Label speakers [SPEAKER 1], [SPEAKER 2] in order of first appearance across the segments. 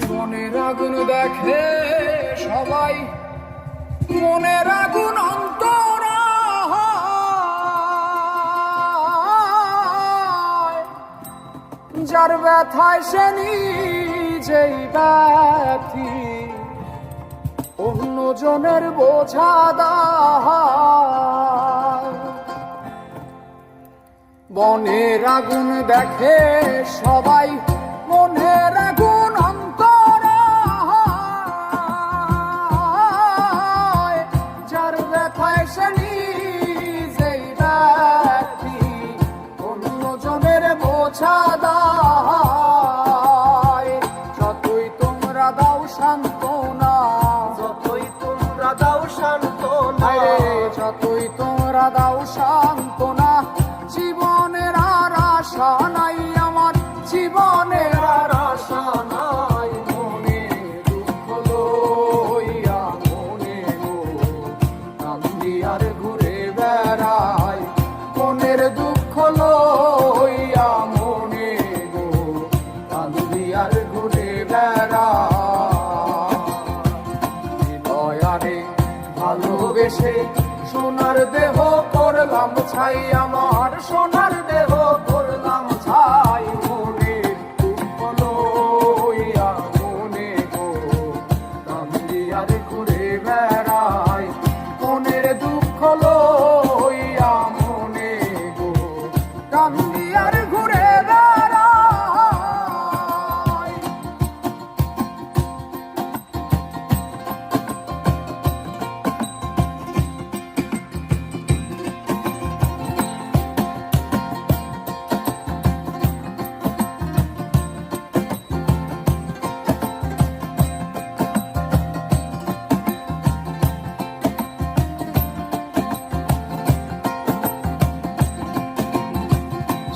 [SPEAKER 1] মনের আগুন দেখে সবাই, মনের আগুন অন্তরা, যার ব্যথায় সে নিজেই ব্যথী, অন্যজনের বোঝা দায়। মনের আগুন দেখে সবাই, মনের আগুন অন্তরা, যার ব্যথায় সে নিজেই ব্যথী, অন্যজনের বোঝা দায়। যতই তোমরা দাও সান্ত্বনা,
[SPEAKER 2] যতই তোমরা দাও সান্ত্বনা,
[SPEAKER 1] যতই তোমরা দাও সান্ত্বনা, জীবনের আর আশা নাই আমার, জীবনের আর আশা নাই। মনে দুঃখ লইয়া মনে গো কান্দি আর ঘুরে বেড়াই, মনের দুঃখ লইয়া মনে গো কান্দি আর ঘুরে বেড়াই। হৃদয়ারে ভালোবেসে সোনার দেহ করলাম ছাই, আমার সোনার দেহ করলাম ছাই। মনের দুঃখ লইয়া মনে গো কান্দি আর ঘুরে বেড়াই, মনের দুঃখ লইয়া মনে গো কান্দি আর ঘুরে বেড়াই।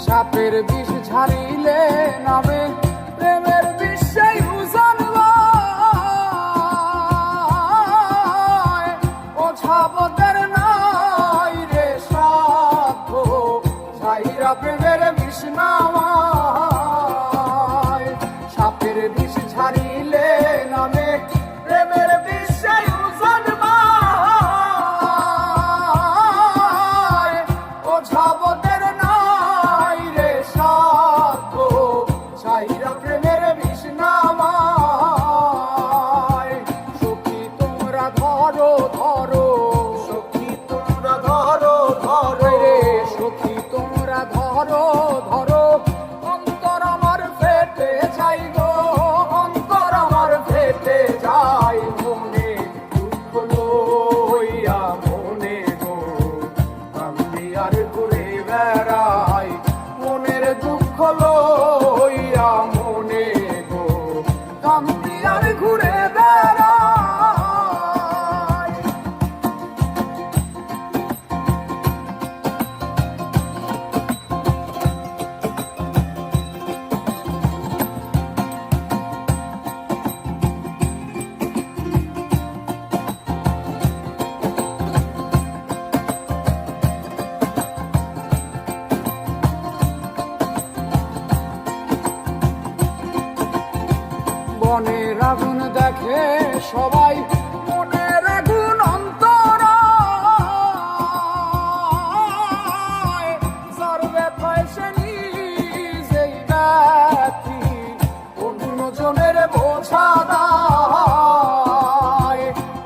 [SPEAKER 1] সাপের বিষ ঝাড়িলে নামে প্রেমের বিষয় উজানবায়, ওঝাবদের নাই রে সাধ্য, ছাইরা প্রেমের বিষ নামায়। সাপের বিষ ঝাড়িলে নামে প্রেমের বিষয় উজানবায়, ওঝাবদের ছাইরা প্রেমের বিষ নামায়। সখী তোমরা ধরো ধরো,
[SPEAKER 2] সখী তোমরা ধরো ধরো,
[SPEAKER 1] সখী তোমরা ধরো ধরো, অন্তর আমার ফেটে যাই গো, অন্তর আমার ফেটে যাই। মনে দুঃখ লইয়া মনে গো কান্দি আর ঘুরে বেড়াই, মনের দুঃখ লইয়া মনে গো কান্দি আর ঘুরে বেড়াই। মনের আগুন দেখে সবাই, মনের আগুন অন্তরা, যার ব্যথায় সে নিজেই ব্যথী, অন্যজনের বোঝা দায়।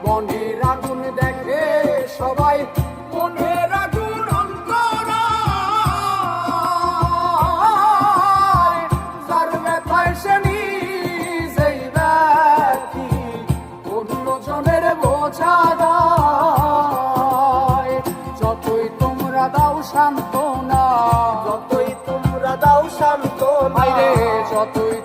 [SPEAKER 1] মনের আগুন দেখে সবাই, মনের আগুন অন্তরা, যার ব্যথায় সে অন্যজনের বোঝা দায়। যতই তোমরা দাও সান্ত্বনা,
[SPEAKER 2] যতই তোমরা দাও সান্ত্বনা,
[SPEAKER 1] যতই